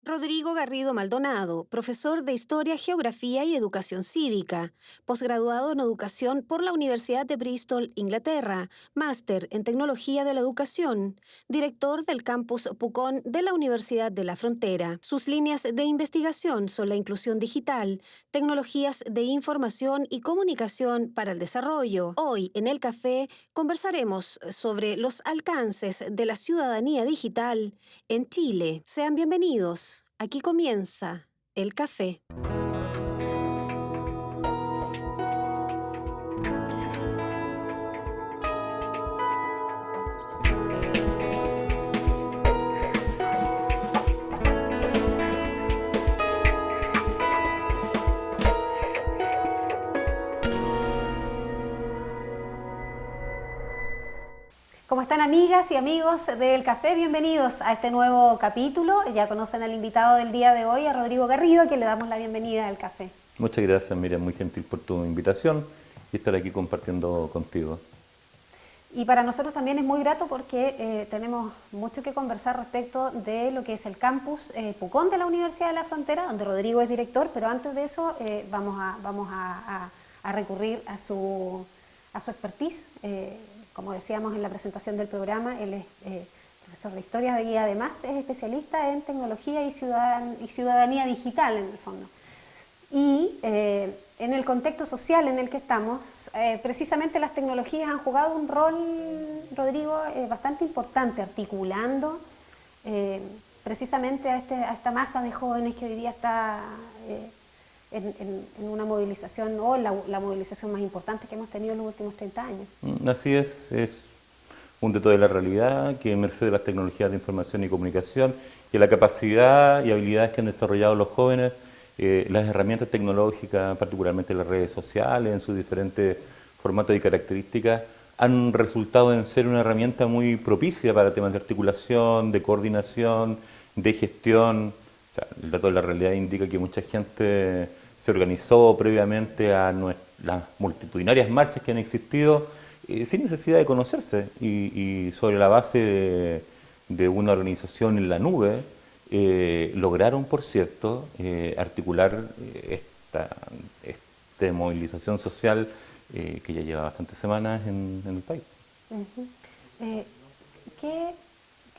Rodrigo Garrido Maldonado, profesor de Historia, Geografía y Educación Cívica, posgraduado en Educación por la Universidad de Bristol, Inglaterra, máster en Tecnología de la Educación, director del campus Pucón de la Universidad de la Frontera. Sus líneas de investigación son la inclusión digital, tecnologías de información y comunicación para el desarrollo. Hoy, en el café, conversaremos sobre los alcances de la ciudadanía digital en Chile. Sean bienvenidos. Aquí comienza el café. ¿Cómo están, amigas y amigos del café? Bienvenidos a este nuevo capítulo. Ya conocen al invitado del día de hoy, a Rodrigo Garrido, a quien le damos la bienvenida al café. Muchas gracias, Miriam, muy gentil por tu invitación y estar aquí compartiendo contigo. Y para nosotros también es muy grato porque tenemos mucho que conversar respecto de lo que es el campus Pucón de la Universidad de la Frontera, donde Rodrigo es director, pero antes de eso vamos a recurrir a su expertise. Como decíamos en la presentación del programa, él es profesor de historia y además es especialista en tecnología y ciudadanía digital en el fondo. Y en el contexto social en el que estamos, precisamente las tecnologías han jugado un rol, Rodrigo, bastante importante, articulando precisamente a esta masa de jóvenes que hoy día está en una movilización, o la movilización más importante que hemos tenido en los últimos 30 años. Así es un dato de la realidad que merced a las tecnologías de información y comunicación y a la capacidad y habilidades que han desarrollado los jóvenes, las herramientas tecnológicas, particularmente las redes sociales, en sus diferentes formatos y características, han resultado en ser una herramienta muy propicia para temas de articulación, de coordinación, de gestión. O sea, el dato de la realidad indica que mucha gente se organizó previamente a las multitudinarias marchas que han existido sin necesidad de conocerse y sobre la base de una organización en la nube lograron, por cierto, articular esta movilización social que ya lleva bastantes semanas en el país. Uh-huh. ¿Qué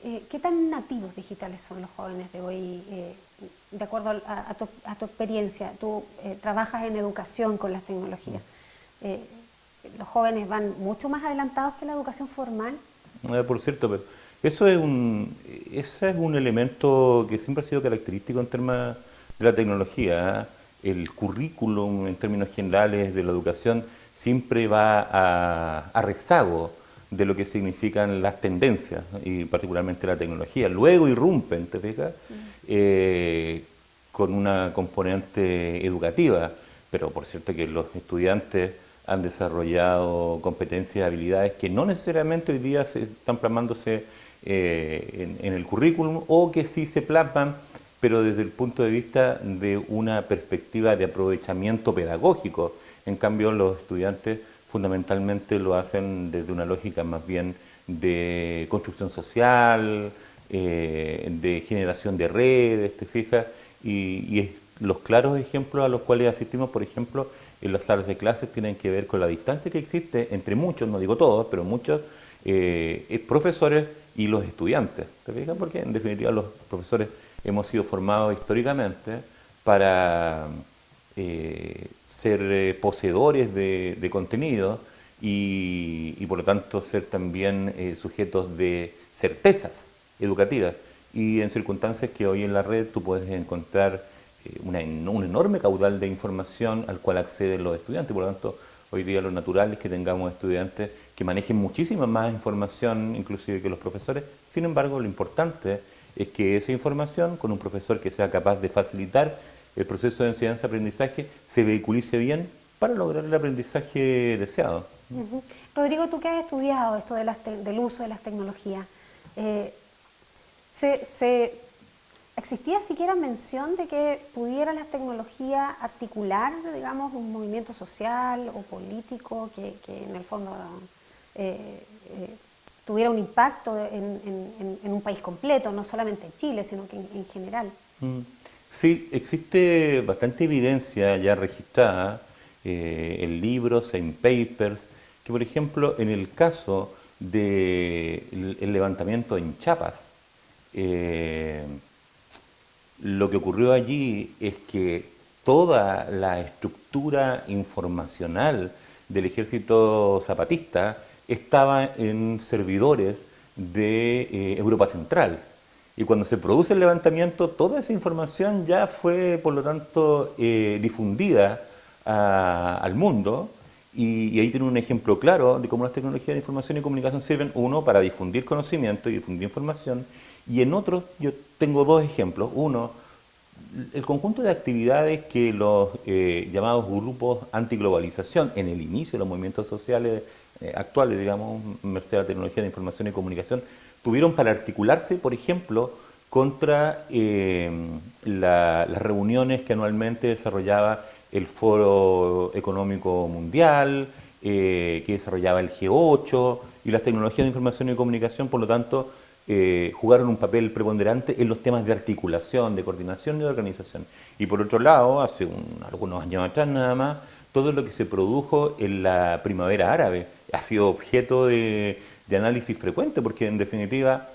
¿Qué tan nativos digitales son los jóvenes de hoy? De acuerdo a tu experiencia, tú trabajas en educación con las tecnologías. ¿Los jóvenes van mucho más adelantados que la educación formal? Por cierto, pero ese es un elemento que siempre ha sido característico en términos de la tecnología, ¿eh? El currículum, en términos generales, de la educación siempre va a rezago de lo que significan las tendencias, ¿no? Y particularmente la tecnología. Luego irrumpen, ¿te fijas? Con una componente educativa, pero por cierto que los estudiantes han desarrollado competencias y habilidades que no necesariamente hoy día se están plasmándose en el currículum, o que sí se plasman, pero desde el punto de vista de una perspectiva de aprovechamiento pedagógico. En cambio, los estudiantes fundamentalmente lo hacen desde una lógica más bien de construcción social, de generación de redes, ¿te fijas? Y los claros ejemplos a los cuales asistimos, por ejemplo, en las salas de clases, tienen que ver con la distancia que existe entre muchos, no digo todos, pero muchos profesores y los estudiantes, ¿te fijas? Porque en definitiva los profesores hemos sido formados históricamente para ser poseedores de contenido y por lo tanto ser también sujetos de certezas educativas. Y en circunstancias que hoy en la red tú puedes encontrar un enorme caudal de información al cual acceden los estudiantes. Por lo tanto, hoy día lo natural es que tengamos estudiantes que manejen muchísima más información, inclusive que los profesores. Sin embargo, lo importante es que esa información, con un profesor que sea capaz de facilitar el proceso de enseñanza-aprendizaje, se vehiculice bien para lograr el aprendizaje deseado. Uh-huh. Rodrigo, tú que has estudiado esto del uso de las tecnologías, ¿existía siquiera mención de que pudieran las tecnologías articular, digamos, un movimiento social o político que en el fondo tuviera un impacto en un país completo, no solamente en Chile, sino que en general? Mm. Sí, existe bastante evidencia ya registrada en libros, en papers, que por ejemplo en el caso del levantamiento en Chiapas, eh, lo que ocurrió allí es que toda la estructura informacional del ejército zapatista estaba en servidores de Europa Central. Y cuando se produce el levantamiento, toda esa información ya fue, por lo tanto, difundida al mundo. Y ahí tiene un ejemplo claro de cómo las tecnologías de información y comunicación sirven, uno, para difundir conocimiento y difundir información, y en otros yo tengo dos ejemplos. Uno, el conjunto de actividades que los llamados grupos antiglobalización en el inicio de los movimientos sociales actuales, digamos, merced a la tecnología de información y comunicación, tuvieron para articularse, por ejemplo, contra las reuniones que anualmente desarrollaba el Foro Económico Mundial, que desarrollaba el G8, y las tecnologías de información y comunicación, por lo tanto, jugaron un papel preponderante en los temas de articulación, de coordinación y de organización. Y por otro lado, hace algunos años atrás nada más, todo lo que se produjo en la primavera árabe ha sido objeto de análisis frecuente, porque en definitiva,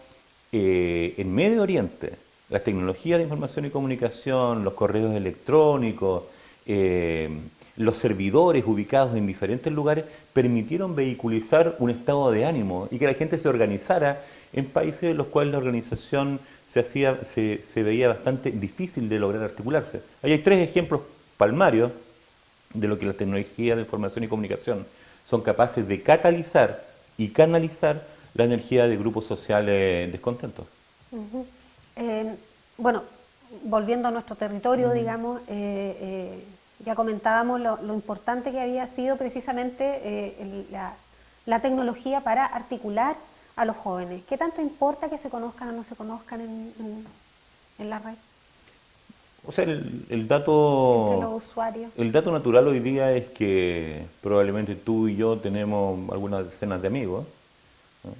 en Medio Oriente, las tecnologías de información y comunicación, los correos electrónicos, eh, los servidores ubicados en diferentes lugares permitieron vehiculizar un estado de ánimo y que la gente se organizara en países en los cuales la organización se veía bastante difícil de lograr articularse. Ahí hay tres ejemplos palmarios de lo que las tecnologías de información y comunicación son capaces de catalizar y canalizar la energía de grupos sociales descontentos. Ujú. Eh, bueno, volviendo a nuestro territorio, digamos, ya comentábamos lo importante que había sido precisamente la tecnología para articular a los jóvenes. ¿Qué tanto importa que se conozcan o no se conozcan en la red O sea, entre los usuarios? el dato natural hoy día es que probablemente tú y yo tenemos algunas decenas de amigos, ¿no?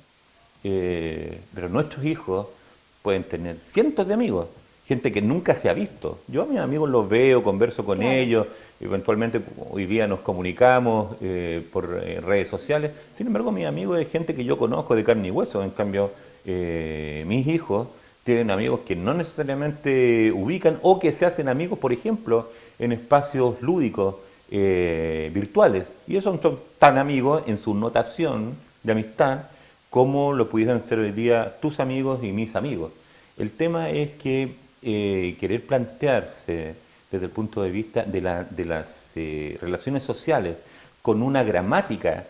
Pero nuestros hijos pueden tener cientos de amigos, gente que nunca se ha visto. Yo a mis amigos los veo, converso con Claro. ellos, eventualmente hoy día nos comunicamos por redes sociales. Sin embargo, mis amigos es gente que yo conozco de carne y hueso. En cambio, mis hijos tienen amigos que no necesariamente ubican o que se hacen amigos, por ejemplo, en espacios lúdicos virtuales. Y esos son tan amigos en su notación de amistad como lo pudiesen ser hoy día tus amigos y mis amigos. El tema es que querer plantearse desde el punto de vista de las relaciones sociales con una gramática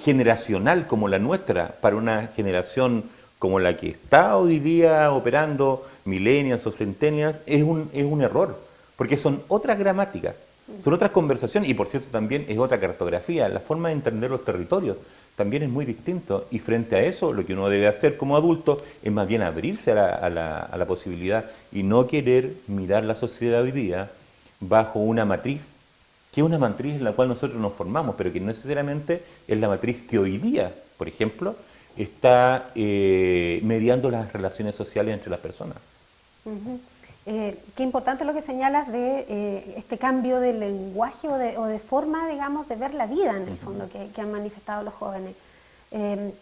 generacional como la nuestra, para una generación como la que está hoy día operando, millennials o centennials, es un error, porque son otras gramáticas, son otras conversaciones y por cierto también es otra cartografía, la forma de entender los territorios también es muy distinto y frente a eso lo que uno debe hacer como adulto es más bien abrirse a la posibilidad y no querer mirar la sociedad hoy día bajo una matriz, que es una matriz en la cual nosotros nos formamos, pero que no necesariamente es la matriz que hoy día, por ejemplo, está mediando las relaciones sociales entre las personas. Ujú. Qué importante lo que señalas de este cambio de lenguaje o de forma, digamos, de ver la vida en el fondo que han manifestado los jóvenes. Eh,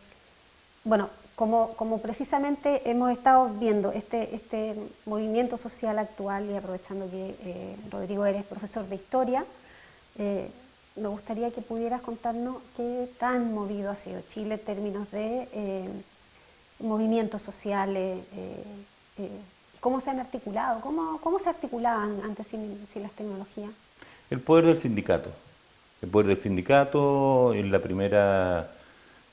bueno, como precisamente hemos estado viendo este movimiento social actual y aprovechando que Rodrigo eres profesor de historia, me gustaría que pudieras contarnos qué tan movido ha sido Chile en términos de movimientos sociales, cómo se han articulado, cómo se articulaban antes sin las tecnologías. El poder del sindicato. El poder del sindicato en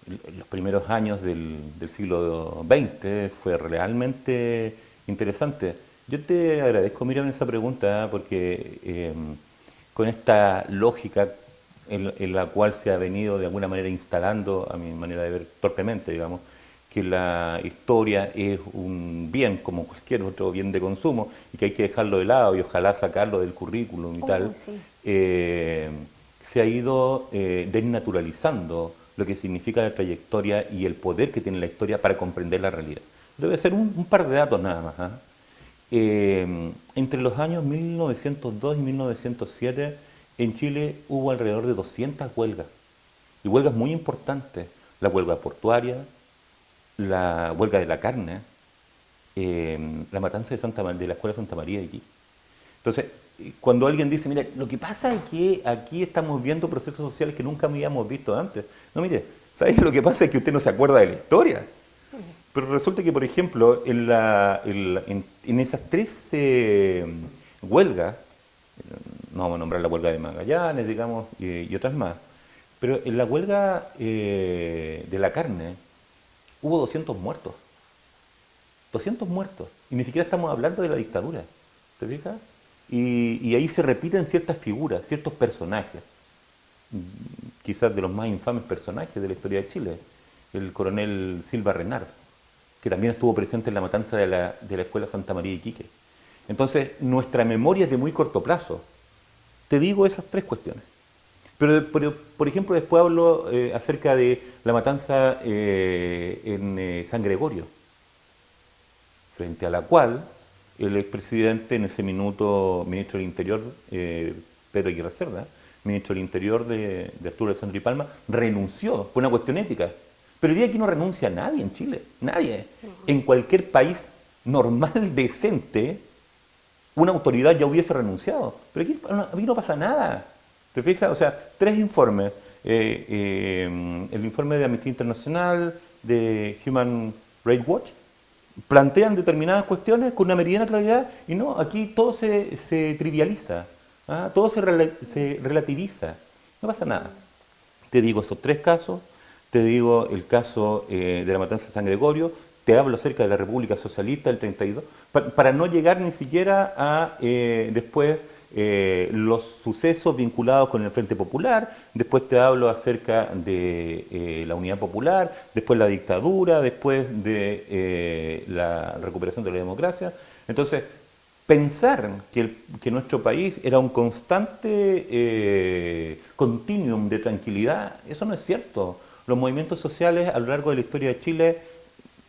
en los primeros años del siglo XX fue realmente interesante. Yo te agradezco, Miriam, esa pregunta porque con esta lógica en la cual se ha venido de alguna manera instalando, a mi manera de ver torpemente, digamos, que la historia es un bien como cualquier otro bien de consumo y que hay que dejarlo de lado y ojalá sacarlo del currículum y tal, Sí. Se ha ido desnaturalizando lo que significa la trayectoria y el poder que tiene la historia para comprender la realidad. Debe ser un par de datos nada más. ¿Ah? Entre los años 1902 y 1907 en Chile hubo alrededor de 200 huelgas, y huelgas muy importantes, la huelga portuaria, la huelga de la carne, la matanza de la Escuela Santa María de Iquique. Entonces, cuando alguien dice, mira, lo que pasa es que aquí estamos viendo procesos sociales que nunca habíamos visto antes. No, mire, ¿sabes? Lo que pasa es que usted no se acuerda de la historia. Pero resulta que, por ejemplo, en esas tres huelgas, no vamos a nombrar la huelga de Magallanes, digamos, y otras más, pero en la huelga de la carne hubo 200 muertos. 200 muertos. Y ni siquiera estamos hablando de la dictadura. ¿Te fijas? Y ahí se repiten ciertas figuras, ciertos personajes. Quizás de los más infames personajes de la historia de Chile. El coronel Silva Renard, que también estuvo presente en la matanza de la Escuela Santa María de Iquique. Entonces, nuestra memoria es de muy corto plazo. Te digo esas tres cuestiones. Pero por ejemplo, después hablo acerca de la matanza en San Gregorio, frente a la cual el expresidente, en ese minuto ministro del Interior, Pedro Aguirre Cerda, ministro del Interior de Arturo Alessandri Palma, renunció por una cuestión ética. Pero hoy día aquí no renuncia nadie en Chile, nadie. En cualquier país normal, decente, una autoridad ya hubiese renunciado. Pero aquí no pasa nada. ¿Te fijas? O sea, tres informes. El informe de Amnistía Internacional, de Human Rights Watch, plantean determinadas cuestiones con una meridiana claridad y no, aquí todo se trivializa, ¿ah? Todo se relativiza. No pasa nada. Te digo esos tres casos, te digo el caso de la matanza de San Gregorio, te hablo acerca de la República Socialista del 32, para no llegar ni siquiera a después los sucesos vinculados con el Frente Popular, después te hablo acerca de la Unidad Popular, después la dictadura, después de la recuperación de la democracia. Entonces, pensar que nuestro país era un constante continuum de tranquilidad, eso no es cierto. Los movimientos sociales a lo largo de la historia de Chile,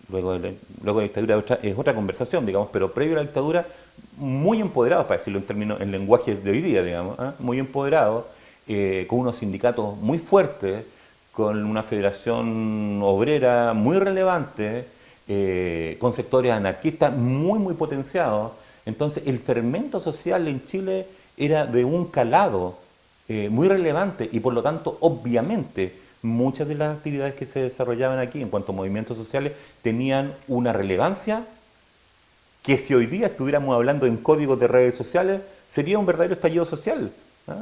luego de la dictadura es otra conversación, digamos, pero previo a la dictadura, muy empoderados, para decirlo en lenguaje de hoy día, digamos, muy empoderados, con unos sindicatos muy fuertes, con una federación obrera muy relevante, con sectores anarquistas muy potenciados. Entonces, el fermento social en Chile era de un calado muy relevante y, por lo tanto, obviamente, muchas de las actividades que se desarrollaban aquí en cuanto a movimientos sociales tenían una relevancia que, si hoy día estuviéramos hablando en códigos de redes sociales, sería un verdadero estallido social.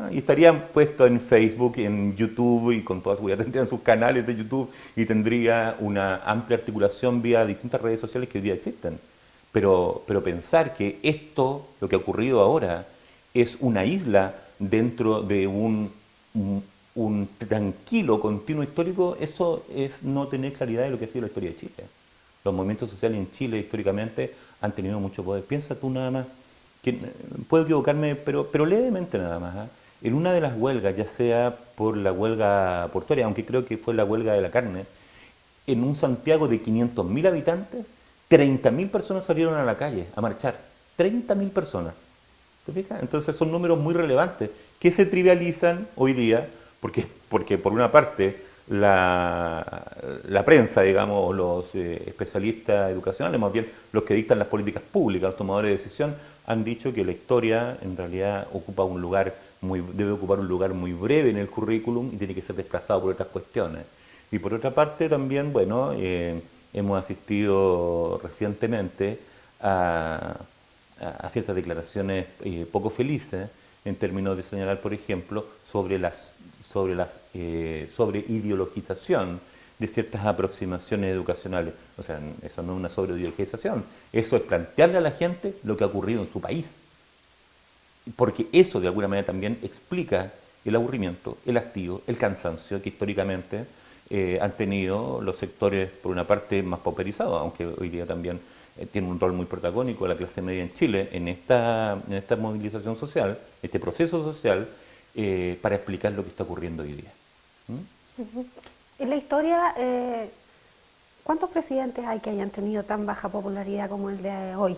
Y estarían puestos en Facebook, en YouTube, y con toda seguridad tendrían sus canales de YouTube y tendría una amplia articulación vía distintas redes sociales que hoy día existen. Pero pensar que esto, lo que ha ocurrido ahora, es una isla dentro de un tranquilo continuo histórico, eso es no tener claridad de lo que ha sido la historia de Chile. Los movimientos sociales en Chile históricamente han tenido mucho poder. Piensa tú nada más, que puedo equivocarme, pero levemente nada más. En una de las huelgas, ya sea por la huelga portuaria, aunque creo que fue la huelga de la carne, en un Santiago de 500.000 habitantes, 30.000 personas salieron a la calle a marchar. 30.000 personas. ¿Te fijas? Entonces son números muy relevantes que se trivializan hoy día porque por una parte la prensa, digamos, o los especialistas educacionales, más bien los que dictan las políticas públicas, los tomadores de decisión, han dicho que la historia en realidad debe ocupar un lugar muy breve en el currículum y tiene que ser desplazado por otras cuestiones. Y por otra parte también, bueno, hemos asistido recientemente a ciertas declaraciones poco felices en términos de señalar, por ejemplo, sobre ideologización de ciertas aproximaciones educacionales. O sea, eso no es una sobreideologización, eso es plantearle a la gente lo que ha ocurrido en su país. Porque eso de alguna manera también explica el aburrimiento, el hastío, el cansancio que históricamente han tenido los sectores, por una parte, más pauperizados, aunque hoy día también tiene un rol muy protagónico la clase media en Chile en esta movilización social, este proceso social, para explicar lo que está ocurriendo hoy día. En la historia, ¿cuántos presidentes hay que hayan tenido tan baja popularidad como el de hoy?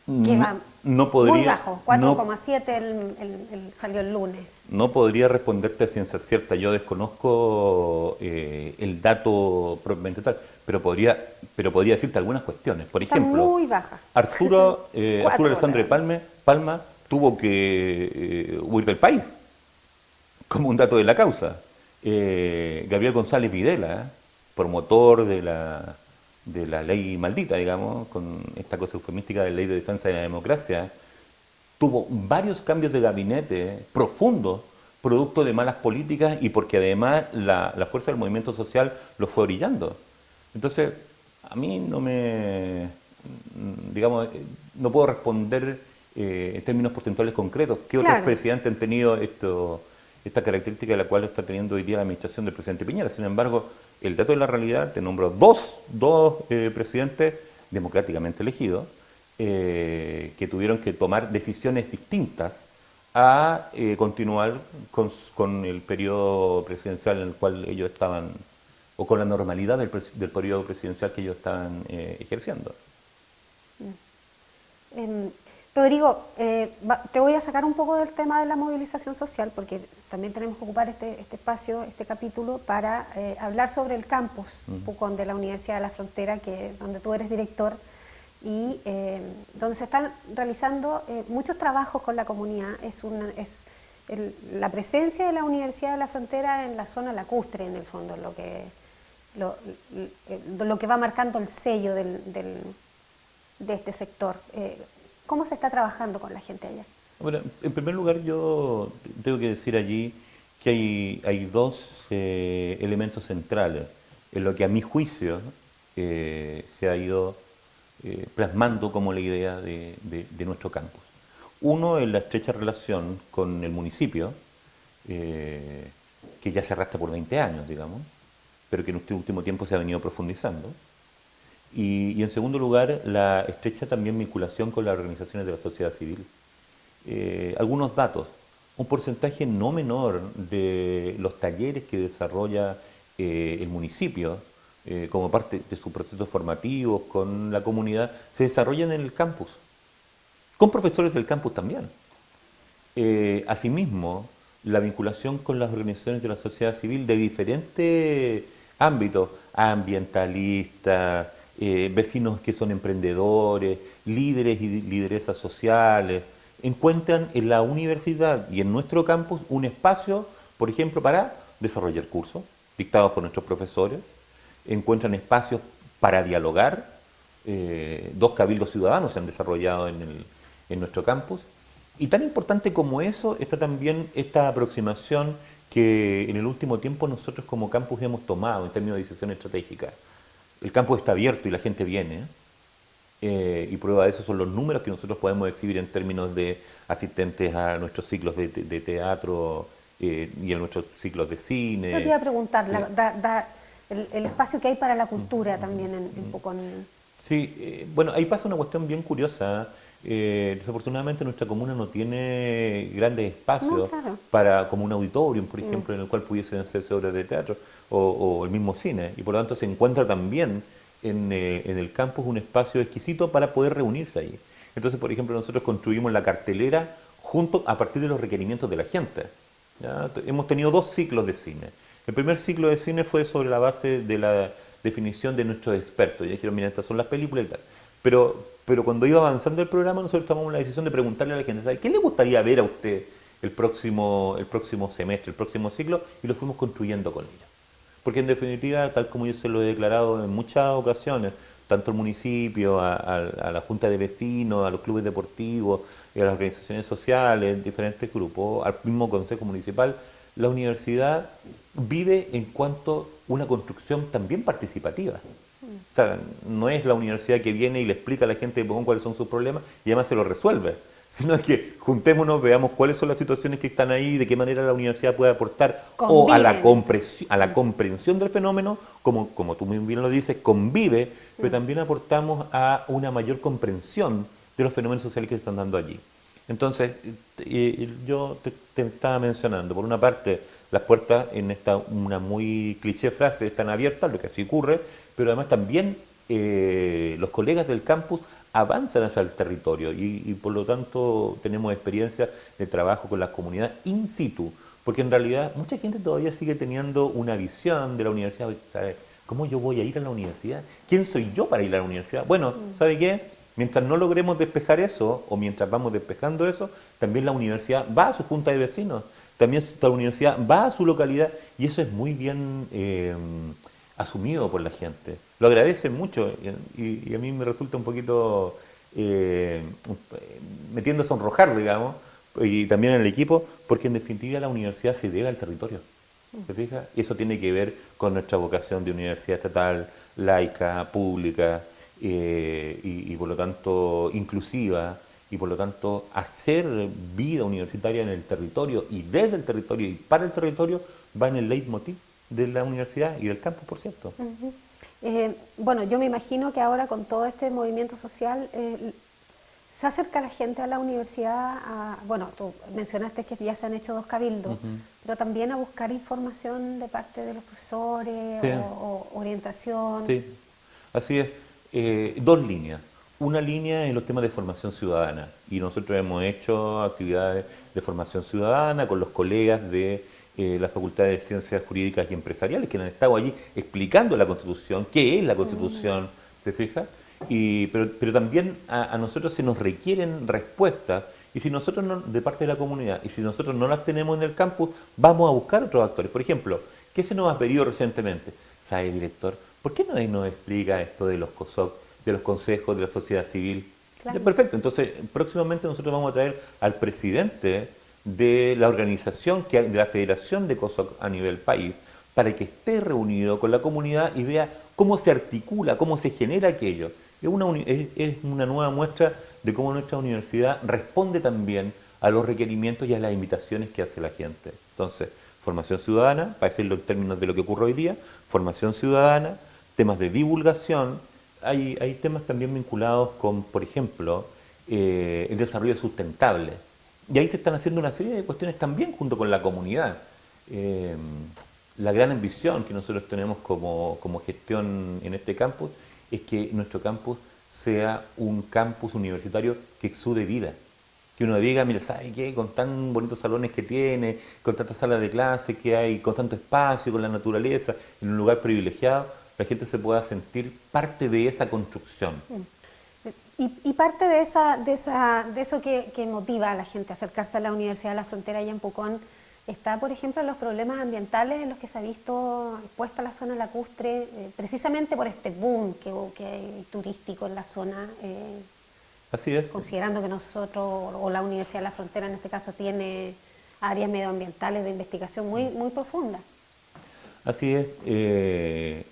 que No, va no muy podría, bajo, no, 4,7 salió el lunes. no podría responderte a ciencia cierta. Yo desconozco el dato propiamente tal, pero podría decirte algunas cuestiones. Por Está ejemplo, muy baja. Arturo 4 Alessandro Palma tuvo que huir del país, como un dato de la causa. Gabriel González Videla, promotor de la ley maldita, digamos, con esta cosa eufemística de ley de defensa de la democracia, tuvo varios cambios de gabinete profundos, producto de malas políticas y porque además la fuerza del movimiento social lo fue orillando. Entonces, a mí no me, digamos, no puedo responder en términos porcentuales concretos. ¿Qué otros Claro. presidentes han tenido esta característica de la cual está teniendo hoy día la administración del presidente Piñera? Sin embargo, el dato de la realidad, te nombro dos presidentes democráticamente elegidos, que tuvieron que tomar decisiones distintas a continuar con el periodo presidencial en el cual ellos estaban, o con la normalidad del periodo presidencial que ellos estaban ejerciendo. Em, Rodrigo, te voy a sacar un poco del tema de la movilización social, porque también tenemos que ocupar este espacio, este capítulo, para hablar sobre el campus Pucón de la Universidad de la Frontera, donde tú eres director, y donde se están realizando muchos trabajos con la comunidad. La presencia de la Universidad de la Frontera en la zona lacustre, en el fondo, lo que va marcando el sello de este sector. ¿Cómo se está trabajando con la gente allá? Bueno, en primer lugar yo tengo que decir allí que hay dos elementos centrales en lo que a mi juicio se ha ido plasmando como la idea de nuestro campus. Uno es la estrecha relación con el municipio, que ya se arrastra por 20 años, digamos, pero que en este último tiempo se ha venido profundizando. Y en segundo lugar, la estrecha también vinculación con las organizaciones de la sociedad civil. Algunos datos. Un porcentaje no menor de los talleres que desarrolla el municipio como parte de sus procesos formativos con la comunidad se desarrollan en el campus, con profesores del campus también. Asimismo, la vinculación con las organizaciones de la sociedad civil de diferentes ámbitos, ambientalistas, vecinos que son emprendedores, líderes y lideresas sociales, encuentran en la universidad y en nuestro campus un espacio, por ejemplo, para desarrollar cursos dictados por nuestros profesores, encuentran espacios para dialogar, dos cabildos ciudadanos se han desarrollado en nuestro campus, y tan importante como eso está también esta aproximación que en el último tiempo nosotros como campus hemos tomado en términos de decisión estratégica. El campus está abierto y la gente viene, y prueba de eso son los números que nosotros podemos exhibir en términos de asistentes a nuestros ciclos de teatro y a nuestros ciclos de cine. Eso te iba a preguntar, Sí. el espacio que hay para la cultura también en Pucón. Sí, bueno, ahí pasa una cuestión bien curiosa. Desafortunadamente nuestra comuna no tiene grandes No, espacios claro. para, como un auditorium, por ejemplo, en el cual pudiesen hacerse obras de teatro o el mismo cine. Y por lo tanto se encuentra también en el campus un espacio exquisito para poder reunirse ahí. Entonces, por ejemplo, nosotros construimos la cartelera junto a partir de los requerimientos de la gente. ¿Ya? Hemos tenido dos ciclos de cine. El primer ciclo de cine fue sobre la base de la definición de nuestros expertos. Y dijeron, mira, estas son las películas y tal. Pero cuando iba avanzando el programa, nosotros tomamos la decisión de preguntarle a la gente, ¿sabe qué le gustaría ver a usted el próximo semestre, el próximo ciclo? Y lo fuimos construyendo con ellos. Porque en definitiva, tal como yo se lo he declarado en muchas ocasiones, tanto al municipio, a la junta de vecinos, a los clubes deportivos, a las organizaciones sociales, diferentes grupos, al mismo consejo municipal, la universidad vive en cuanto a una construcción también participativa. O sea, no es la universidad que viene y le explica a la gente de Pucón cuáles son sus problemas y además se los resuelve, sino es que juntémonos, veamos cuáles son las situaciones que están ahí, de qué manera la universidad puede aportar o a la comprensión del fenómeno, como tú muy bien lo dices, convive, pero también aportamos a una mayor comprensión de los fenómenos sociales que se están dando allí. Entonces, yo te estaba mencionando, por una parte, las puertas en una muy cliché frase están abiertas, lo que así ocurre, pero además también los colegas del campus avanzan hacia el territorio y por lo tanto tenemos experiencia de trabajo con las comunidades in situ, porque en realidad mucha gente todavía sigue teniendo una visión de la universidad, ¿sabe? ¿Cómo yo voy a ir a la universidad? ¿Quién soy yo para ir a la universidad? Bueno, ¿sabe qué? Mientras no logremos despejar eso, o mientras vamos despejando eso, también la universidad va a su junta de vecinos, también la universidad va a su localidad, y eso es muy bien asumido por la gente. Lo agradecen mucho, y a mí me resulta un poquito metiendo a sonrojar, digamos, y también en el equipo, porque en definitiva la universidad se debe al territorio. ¿Se fija? Y eso tiene que ver con nuestra vocación de universidad estatal, laica, pública, y por lo tanto inclusiva, y por lo tanto hacer vida universitaria en el territorio y desde el territorio y para el territorio va en el leitmotiv de la universidad y del campus, por cierto. Ujú. Bueno, yo me imagino que ahora con todo este movimiento social se acerca la gente a la universidad, bueno, tú mencionaste que ya se han hecho 2 cabildos, pero también a buscar información de parte de los profesores Sí. o orientación. Sí, así es. 2 líneas. Una línea en los temas de formación ciudadana, y nosotros hemos hecho actividades de formación ciudadana con los colegas de la Facultad de Ciencias Jurídicas y Empresariales, que han estado allí explicando la Constitución, qué es la Constitución, ¿te fijas? Pero también a nosotros se nos requieren respuestas, y si nosotros de parte de la comunidad, y si nosotros no las tenemos en el campus, vamos a buscar otros actores. Por ejemplo, ¿qué se nos ha pedido recientemente? ¿Sabe, director? ¿Por qué no nos explica esto de los COSOC, de los consejos de la sociedad civil? Claro. Perfecto, entonces próximamente nosotros vamos a traer al presidente de la organización, de la Federación de COSOC a nivel país, para que esté reunido con la comunidad y vea cómo se articula, cómo se genera aquello. Es una nueva muestra de cómo nuestra universidad responde también a los requerimientos y a las invitaciones que hace la gente. Entonces, formación ciudadana, para decirlo en términos de lo que ocurre hoy día, formación ciudadana, temas de divulgación, hay temas también vinculados con, por ejemplo, el desarrollo sustentable. Y ahí se están haciendo una serie de cuestiones también junto con la comunidad. Eh, la gran ambición que nosotros tenemos como gestión en este campus es que nuestro campus sea un campus universitario que exude vida. Que uno diga, mira, ¿sabe qué? Con tan bonitos salones que tiene, con tantas salas de clase que hay, con tanto espacio, con la naturaleza, en un lugar privilegiado, la gente se pueda sentir parte de esa construcción. Y parte de eso que motiva a la gente a acercarse a la Universidad de la Frontera allá en Pucón está, por ejemplo, en los problemas ambientales en los que se ha visto expuesta la zona lacustre, precisamente por este boom que hay turístico en la zona. Así es. Considerando que nosotros, o la Universidad de la Frontera en este caso, tiene áreas medioambientales de investigación muy profundas. Así es.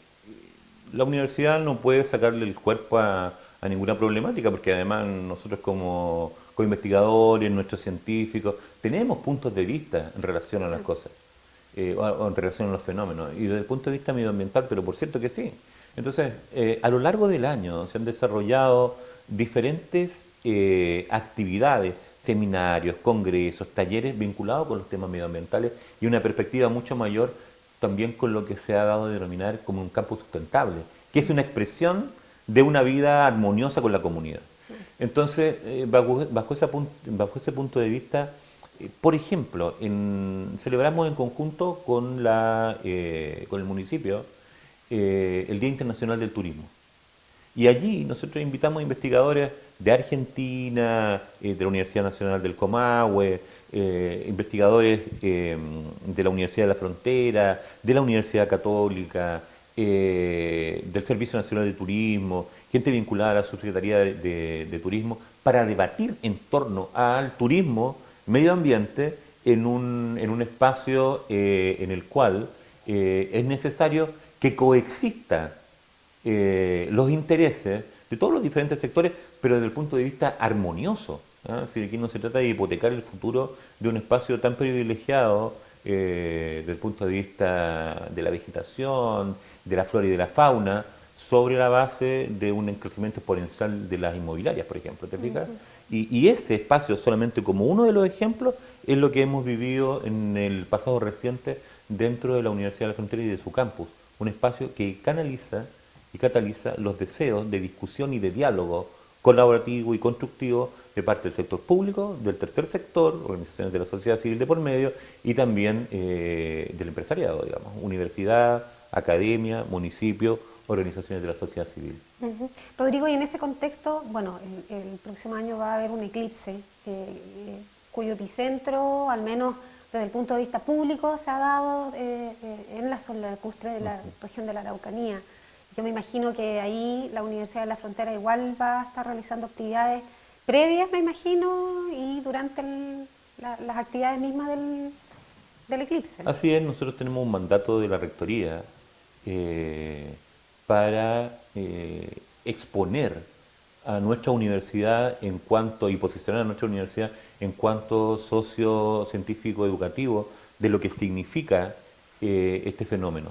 La universidad no puede sacarle el cuerpo a ninguna problemática, porque además nosotros como investigadores, nuestros científicos, tenemos puntos de vista en relación a las cosas, o en relación a los fenómenos, y desde el punto de vista medioambiental, pero por cierto que sí. Entonces, a lo largo del año se han desarrollado diferentes actividades, seminarios, congresos, talleres vinculados con los temas medioambientales y una perspectiva mucho mayor también con lo que se ha dado a denominar como un campus sustentable, que es una expresión de una vida armoniosa con la comunidad. Entonces, bajo ese punto de vista, por ejemplo, celebramos en conjunto con el municipio el Día Internacional del Turismo. Y allí nosotros invitamos a investigadores de Argentina, de la Universidad Nacional del Comahue, investigadores de la Universidad de la Frontera, de la Universidad Católica, del Servicio Nacional de Turismo, gente vinculada a la Subsecretaría de Turismo, para debatir en torno al turismo, medio ambiente, en un espacio en el cual es necesario que coexista los intereses de todos los diferentes sectores, pero desde el punto de vista armonioso. Si aquí no se trata de hipotecar el futuro de un espacio tan privilegiado desde el punto de vista de la vegetación, de la flora y de la fauna, sobre la base de un crecimiento exponencial de las inmobiliarias, por ejemplo, ¿te fijas? Y ese espacio, solamente como uno de los ejemplos, es lo que hemos vivido en el pasado reciente dentro de la Universidad de la Frontera y de su campus. Un espacio que canaliza y cataliza los deseos de discusión y de diálogo colaborativo y constructivo de parte del sector público, del tercer sector, organizaciones de la sociedad civil de por medio y también del empresariado, digamos, universidad, academia, municipio, organizaciones de la sociedad civil. Rodrigo, y en ese contexto, bueno, el próximo año va a haber un eclipse cuyo epicentro, al menos desde el punto de vista público, se ha dado en la zona lacustre de la región de la Araucanía. Yo me imagino que ahí la Universidad de la Frontera igual va a estar realizando actividades previas, me imagino, y durante las actividades mismas del eclipse. Así es, nosotros tenemos un mandato de la Rectoría para exponer a nuestra universidad en cuanto, y posicionar a nuestra universidad en cuanto socio científico educativo de lo que significa este fenómeno.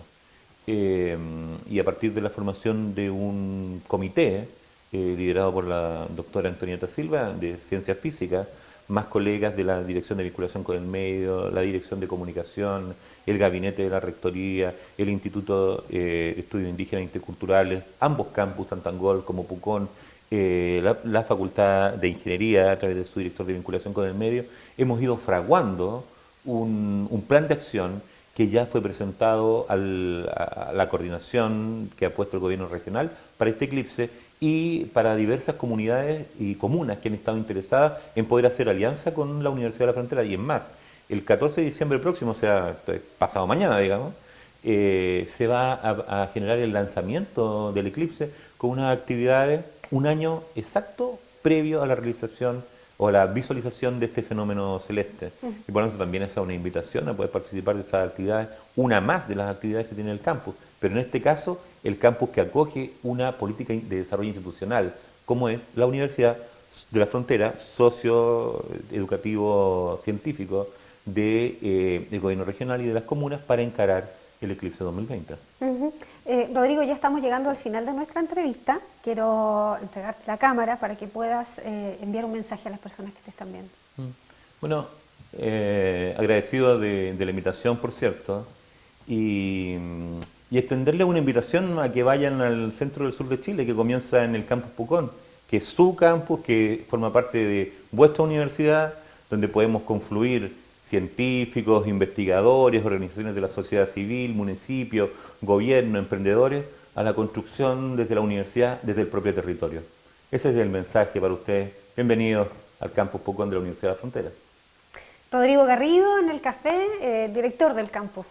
Y a partir de la formación de un comité liderado por la doctora Antonieta Silva de Ciencias Físicas, más colegas de la Dirección de Vinculación con el Medio, la Dirección de Comunicación, el Gabinete de la Rectoría, el Instituto de Estudios Indígenas e Interculturales, ambos campus, tanto Angol como Pucón, la Facultad de Ingeniería a través de su Director de Vinculación con el Medio, hemos ido fraguando un plan de acción que ya fue presentado a la coordinación que ha puesto el gobierno regional para este eclipse y para diversas comunidades y comunas que han estado interesadas en poder hacer alianza con la Universidad de la Frontera. Y en más, el 14 de diciembre próximo, o sea, pasado mañana, digamos, se va a generar el lanzamiento del eclipse con unas actividades un año exacto previo a la realización o a la visualización de este fenómeno celeste. Y por eso también es una invitación a poder participar de estas actividades, una más de las actividades que tiene el campus, pero en este caso el campus que acoge una política de desarrollo institucional, como es la Universidad de la Frontera, socio educativo científico del gobierno regional y de las comunas para encarar el eclipse 2020. Rodrigo, ya estamos llegando al final de nuestra entrevista. Quiero entregarte la cámara para que puedas enviar un mensaje a las personas que te están viendo. Bueno, agradecido de la invitación, por cierto, y extenderle una invitación a que vayan al centro del sur de Chile, que comienza en el campus Pucón, que es su campus, que forma parte de vuestra universidad, donde podemos confluir científicos, investigadores, organizaciones de la sociedad civil, municipios, gobierno, emprendedores, a la construcción desde la universidad, desde el propio territorio. Ese es el mensaje para ustedes. Bienvenidos al campus Pucón de la Universidad de la Frontera. Rodrigo Garrido, en el café, director del campus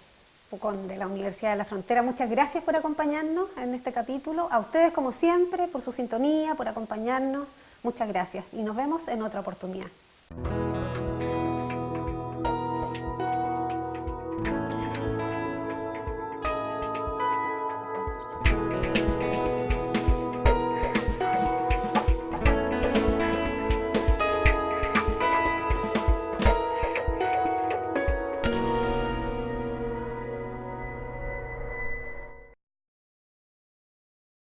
Pucón de la Universidad de la Frontera. Muchas gracias por acompañarnos en este capítulo. A ustedes, como siempre, por su sintonía, por acompañarnos. Muchas gracias y nos vemos en otra oportunidad.